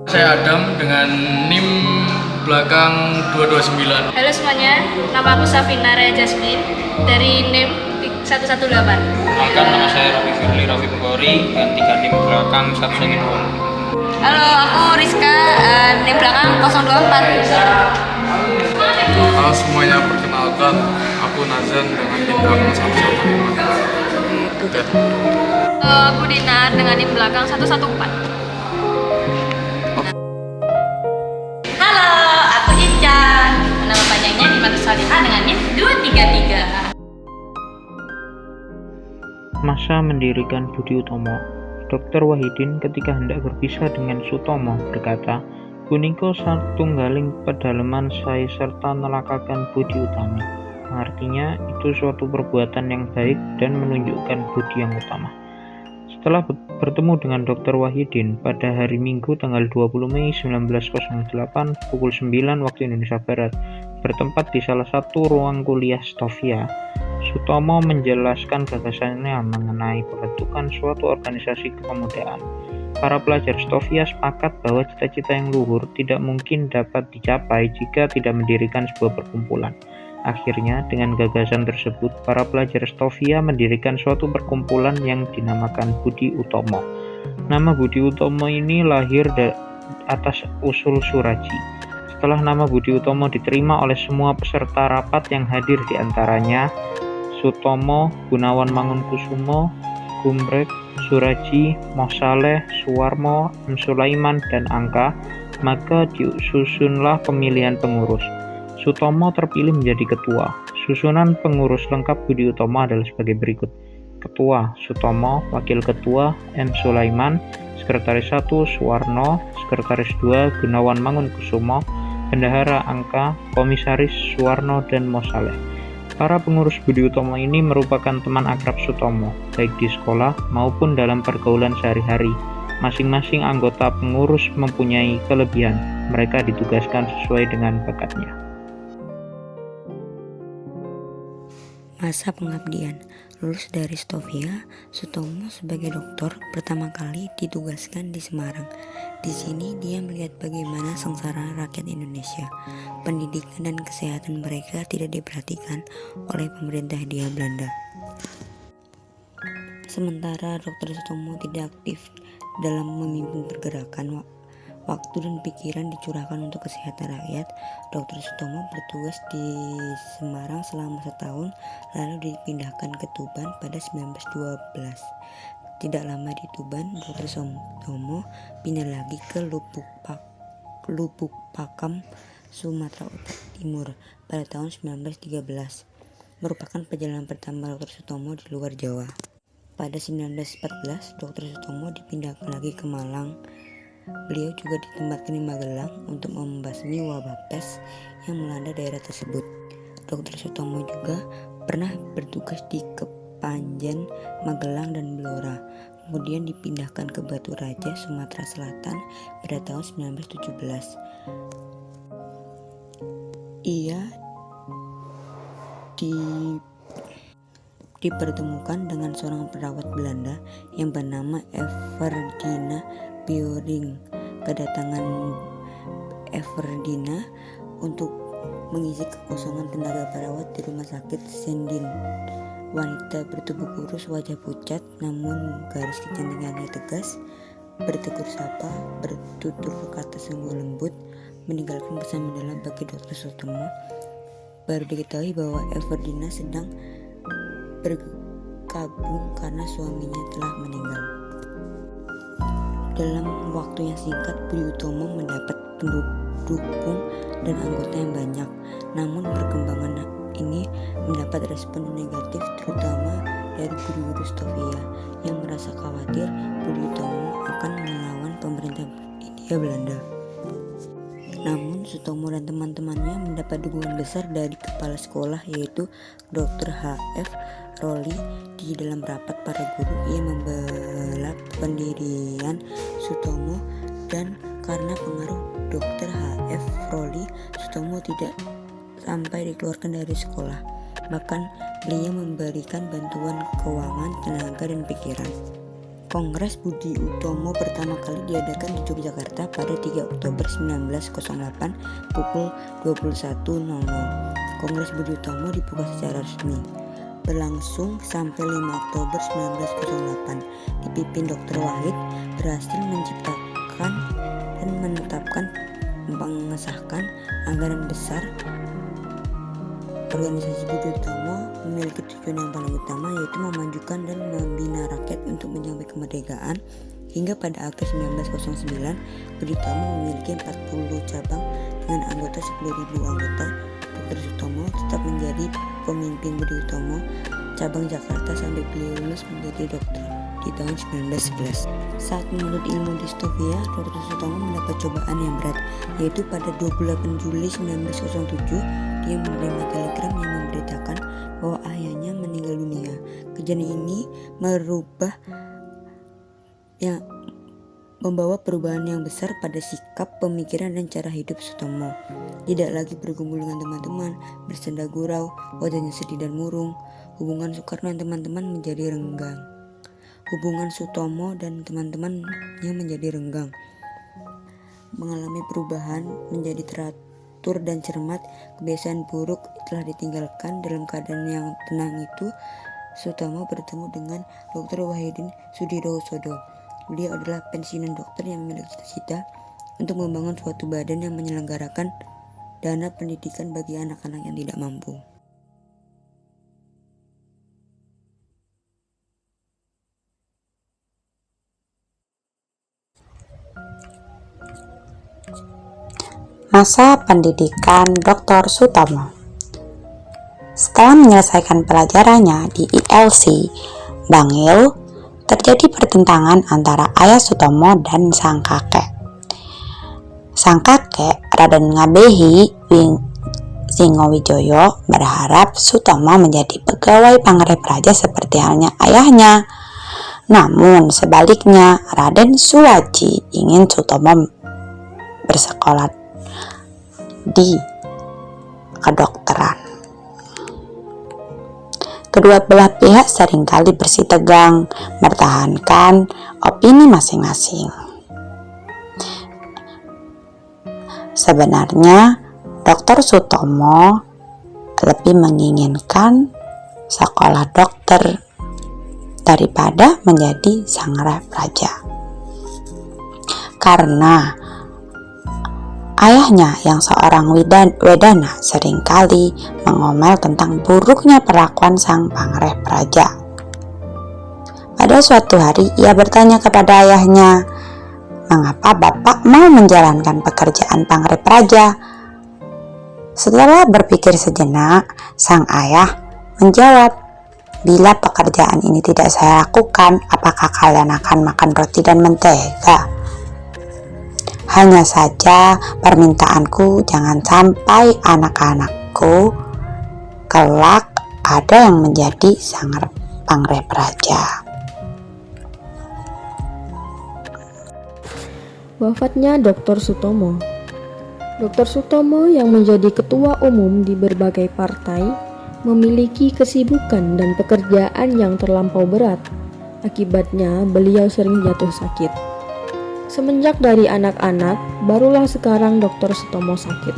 Saya Adam dengan NIM belakang 229. Halo semuanya, nama aku Safina Rea Jasmine dari NIM 118. Perkenalkan, nama saya Rafi Pegori dengan 3 NIM belakang 112. Halo, aku Rizka, NIM belakang 024. Halo semuanya, perkenalkan aku Nazan dengan NIM belakang 115. Aku Dinar dengan NIM belakang 114. Halo, aku Ican. Nama panjangnya Dimatus Salihah dengan NIM 233. Masa mendirikan Budi Utomo. Dr. Wahidin ketika hendak berpisah dengan Sutomo berkata, "Punika satunggaling pedalaman saya serta nelakakan budi utami." Artinya itu suatu perbuatan yang baik dan menunjukkan budi yang utama. Setelah bertemu dengan Dr. Wahidin pada hari Minggu tanggal 20 Mei 1908 pukul 9 waktu Indonesia Barat, bertempat di salah satu ruang kuliah Stovia, Sutomo menjelaskan gagasannya mengenai pembentukan suatu organisasi kepemudaan. Para pelajar Stovia sepakat bahwa cita-cita yang luhur tidak mungkin dapat dicapai jika tidak mendirikan sebuah perkumpulan. Akhirnya, dengan gagasan tersebut, para pelajar Stovia mendirikan suatu perkumpulan yang dinamakan Budi Utomo. Nama Budi Utomo ini lahir atas usul Suraji. Setelah nama Budi Utomo diterima oleh semua peserta rapat yang hadir, diantaranya Sutomo, Gunawan Mangunkusumo, Gumbrek, Suraji, Mosaleh, Suwarmo, M. Sulaiman, dan Angka, maka disusunlah pemilihan pengurus. Sutomo terpilih menjadi ketua. Susunan pengurus lengkap Budi Utomo adalah sebagai berikut. Ketua Sutomo, Wakil Ketua M. Sulaiman, Sekretaris 1 Suwarno, Sekretaris 2 Gunawan Mangunkusumo, Bendahara Angka, Komisaris Suwarno, dan Mosaleh. Para pengurus Budi Utomo ini merupakan teman akrab Sutomo, baik di sekolah maupun dalam pergaulan sehari-hari. Masing-masing anggota pengurus mempunyai kelebihan. Mereka ditugaskan sesuai dengan bakatnya. Masa pengabdian. Lulus dari Stovia, Sutomo sebagai dokter pertama kali ditugaskan di Semarang. Di sini dia melihat bagaimana sengsara rakyat Indonesia. Pendidikan dan kesehatan mereka tidak diperhatikan oleh pemerintah Hindia Belanda. Sementara Dr. Sutomo tidak aktif dalam memimpin pergerakan, waktu dan pikiran dicurahkan untuk kesehatan rakyat. Dr. Sutomo bertugas di Semarang selama setahun, lalu dipindahkan ke Tuban pada 1912. Tidak lama di Tuban, Dr. Sutomo pindah lagi ke Lubuk Pakam, Sumatera Timur pada tahun 1913. Merupakan perjalanan pertama Dr. Sutomo di luar Jawa. Pada 1914, Dr. Sutomo dipindahkan lagi ke Malang. Beliau juga ditempatkan di Magelang untuk membasmi wabah pes yang melanda daerah tersebut. Dr. Sutomo juga pernah bertugas di Kepanjen, Magelang, dan Blora. Kemudian dipindahkan ke Batu Raja, Sumatera Selatan pada tahun 1917. Ia dipertemukan dengan seorang perawat Belanda yang bernama Everdina Bioring. Kedatangan Everdina untuk mengisi kekosongan tenaga perawat di rumah sakit Sendin. Wanita bertubuh kurus, wajah pucat, namun garis kecantikannya tegas, bertegur sapa, bertutur kata sungguh lembut, meninggalkan pesan mendalam bagi Dr. Sutomo. Baru diketahui bahwa Everdina sedang berkabung karena suaminya telah meninggal. Dalam waktu yang singkat, Budi Utomo mendapat pendukung dan anggota yang banyak. Namun perkembangan ini mendapat respon negatif, terutama dari guru-guru Stovia yang merasa khawatir Budi Utomo akan melawan pemerintah Hindia Belanda. Namun Sutomo dan teman-temannya mendapat dukungan besar dari kepala sekolah, yaitu Dr. H.F. Rowley. Di dalam rapat para guru, ia membela pendirian Sutomo, dan karena pengaruh Dr. H.F. Rowley, Sutomo tidak sampai dikeluarkan dari sekolah. Bahkan beliau memberikan bantuan keuangan, tenaga, dan pikiran. Kongres Budi Utomo pertama kali diadakan di Yogyakarta pada 3 Oktober 1908 pukul 21.00. Kongres Budi Utomo dibuka secara resmi. Berlangsung sampai 5 Oktober 1908. Dipimpin Dr. Wahid, berhasil menciptakan dan mengesahkan anggaran besar. Organisasi Budi Utomo memiliki tujuan yang paling utama, yaitu memajukan dan membina rakyat untuk mencapai kemerdekaan. Hingga pada Agustus 1909, Budi Utomo memiliki 40 cabang dengan anggota 10.000 anggota. Dr. Sutomo tetap menjadi pemimpin Budi Utomo cabang Jakarta sampai beliau lulus menjadi dokter di tahun 1911. Saat menuntut ilmu di Stovia, Dr. Sutomo mendapat cobaan yang berat, yaitu pada 28 Juli 1907 dia menerima telegram yang memberitakan bahwa ayahnya meninggal dunia. Kejadian ini membawa perubahan yang besar pada sikap, pemikiran, dan cara hidup Sutomo. Tidak lagi berkumpul dengan teman-teman, bersenda gurau, wajahnya sedih dan murung. Hubungan Soekarno dan teman-teman menjadi renggang. Hubungan Sutomo dan teman-temannya menjadi renggang. Mengalami perubahan menjadi teratur dan cermat. Kebiasaan buruk telah ditinggalkan. Dalam keadaan yang tenang itu, Sutomo bertemu dengan Dr. Wahidin Sudirohusodo. Beliau adalah pensiunan dokter yang memiliki cita-cita untuk membangun suatu badan yang menyelenggarakan dana pendidikan bagi anak-anak yang tidak mampu. Masa pendidikan Dr. Sutomo. Setelah menyelesaikan pelajarannya di ILC Bangil, terjadi pertentangan antara ayah Sutomo dan sang kakek. Sang kakek, Raden Ngabehi Singowijoyo, berharap Sutomo menjadi pegawai Pangrepraja seperti halnya ayahnya. Namun sebaliknya, Raden Suwaji ingin Sutomo bersekolah di kedokteran. Kedua belah pihak seringkali bersitegang mempertahankan opini masing-masing. Sebenarnya, Dr. Sutomo lebih menginginkan sekolah dokter daripada menjadi sang raja. Karena ayahnya yang seorang wedana seringkali mengomel tentang buruknya perlakuan sang Pangrepraja. Pada suatu hari ia bertanya kepada ayahnya, "Mengapa Bapak mau menjalankan pekerjaan Pangrepraja?" Setelah berpikir sejenak, sang ayah menjawab, "Bila pekerjaan ini tidak saya lakukan, apakah kalian akan makan roti dan mentega? Hanya saja permintaanku, jangan sampai anak-anakku kelak ada yang menjadi sang Pangrepraja." Wafatnya Dr. Sutomo. Dr. Sutomo yang menjadi ketua umum di berbagai partai memiliki kesibukan dan pekerjaan yang terlampau berat. Akibatnya beliau sering jatuh sakit. Semenjak dari anak-anak, barulah sekarang Dr. Sutomo sakit.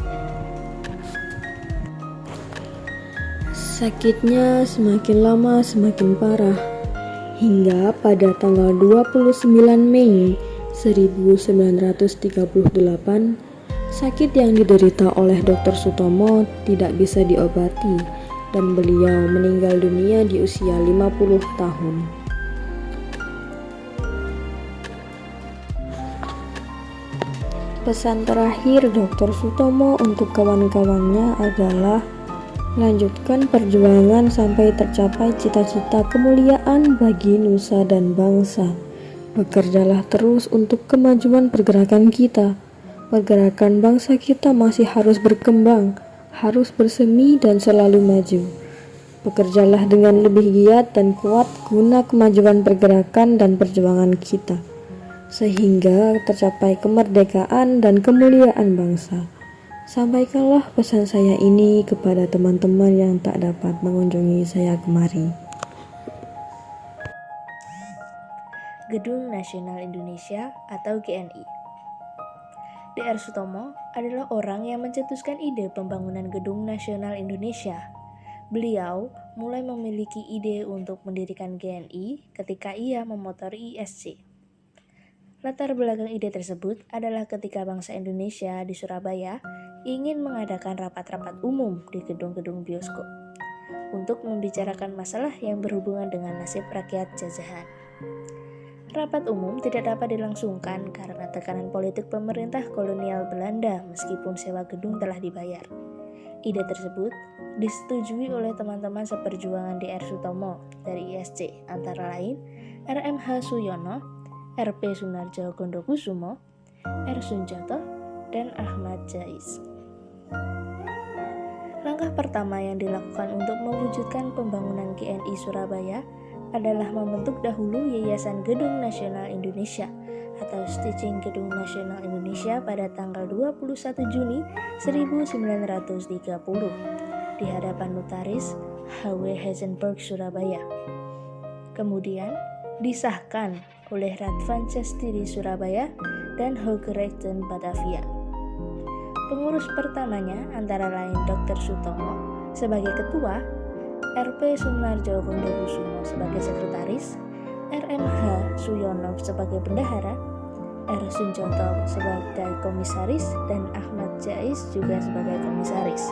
Sakitnya semakin lama semakin parah, hingga pada tanggal 29 Mei 1938, sakit yang diderita oleh Dr. Sutomo tidak bisa diobati dan beliau meninggal dunia di usia 50 tahun. Pesan terakhir Dr. Sutomo untuk kawan-kawannya adalah lanjutkan perjuangan sampai tercapai cita-cita kemuliaan bagi nusa dan bangsa. Bekerjalah terus untuk kemajuan pergerakan kita. Pergerakan bangsa kita masih harus berkembang, harus bersemi dan selalu maju. Bekerjalah dengan lebih giat dan kuat guna kemajuan pergerakan dan perjuangan kita, sehingga tercapai kemerdekaan dan kemuliaan bangsa. Sampaikanlah pesan saya ini kepada teman-teman yang tak dapat mengunjungi saya kemari. Gedung Nasional Indonesia atau GNI. Dr. Sutomo adalah orang yang mencetuskan ide pembangunan Gedung Nasional Indonesia. Beliau mulai memiliki ide untuk mendirikan GNI ketika ia memotori ISC. Latar belakang ide tersebut adalah ketika bangsa Indonesia di Surabaya ingin mengadakan rapat-rapat umum di gedung-gedung bioskop untuk membicarakan masalah yang berhubungan dengan nasib rakyat jajahan. Rapat umum tidak dapat dilangsungkan karena tekanan politik pemerintah kolonial Belanda meskipun sewa gedung telah dibayar. Ide tersebut disetujui oleh teman-teman seperjuangan Dr. Sutomo dari ISC, antara lain RMH Suyono, RP Sunarjo Gondokusumo, R. Sunjoto, dan Ahmad Jais. Langkah pertama yang dilakukan untuk mewujudkan pembangunan GNI Surabaya adalah membentuk dahulu Yayasan Gedung Nasional Indonesia atau Stitching Gedung Nasional Indonesia pada tanggal 21 Juni 1930 di hadapan notaris H.W. Heisenberg Surabaya. Kemudian disahkan oleh Radvan Cestiri Surabaya dan Hooggerechten Batavia. Pengurus pertamanya antara lain Dr. Sutomo sebagai ketua, RP Sunarjo Gondokusumo sebagai sekretaris, RMH Suyono sebagai bendahara, R. Sunjoto sebagai komisaris, dan Ahmad Jais juga sebagai komisaris.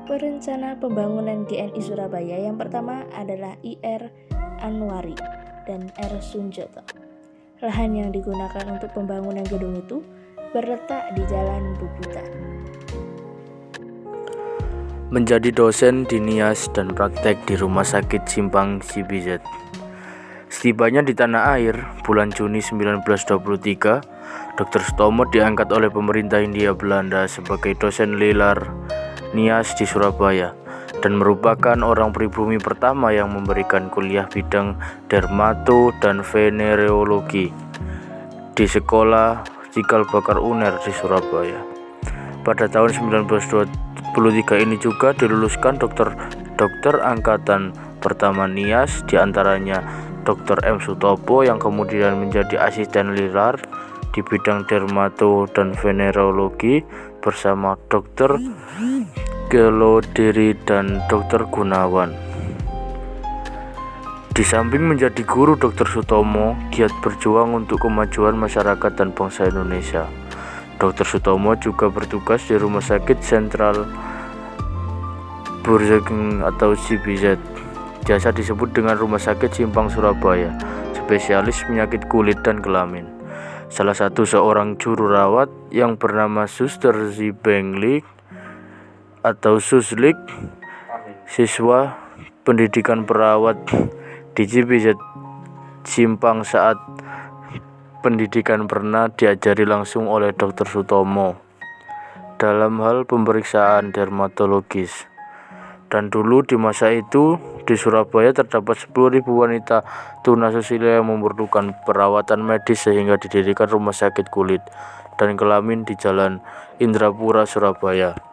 Perencana pembangunan GNI Surabaya yang pertama adalah I.R. Anwari dan R. Sunjoto. Lahan yang digunakan untuk pembangunan gedung itu berletak di Jalan Bubutan. Menjadi dosen di NIAS dan praktek di Rumah Sakit Simpang CBZ. Setibanya di tanah air, bulan Juni 1923, Dr. Sutomo diangkat oleh pemerintah Hindia Belanda sebagai dosen lelar NIAS di Surabaya dan merupakan orang pribumi pertama yang memberikan kuliah bidang dermato dan venereologi di Sekolah Cikal Bakar UNER di Surabaya. Pada tahun 1923 ini juga diluluskan dokter angkatan pertama NIAS, diantaranya Dr. M. Sutopo yang kemudian menjadi asisten lelar di bidang dermato dan venereologi bersama Dr. Geloderi dan Dr. Gunawan. Di samping menjadi guru, Dr. Sutomo giat berjuang untuk kemajuan masyarakat dan bangsa Indonesia. Dr. Sutomo juga bertugas di Rumah Sakit Sentral Burgergeng atau CBZ. Biasa disebut dengan Rumah Sakit Simpang Surabaya, spesialis penyakit kulit dan kelamin. Salah satu seorang juru rawat yang bernama Suster Zibenglik atau Suslik, siswa pendidikan perawat di CBZ Simpang saat pendidikan pernah diajari langsung oleh Dr. Sutomo dalam hal pemeriksaan dermatologis. Dan dulu di masa itu di Surabaya terdapat 10.000 wanita tunasusila yang memerlukan perawatan medis sehingga didirikan Rumah Sakit Kulit dan Kelamin di Jalan Indrapura, Surabaya.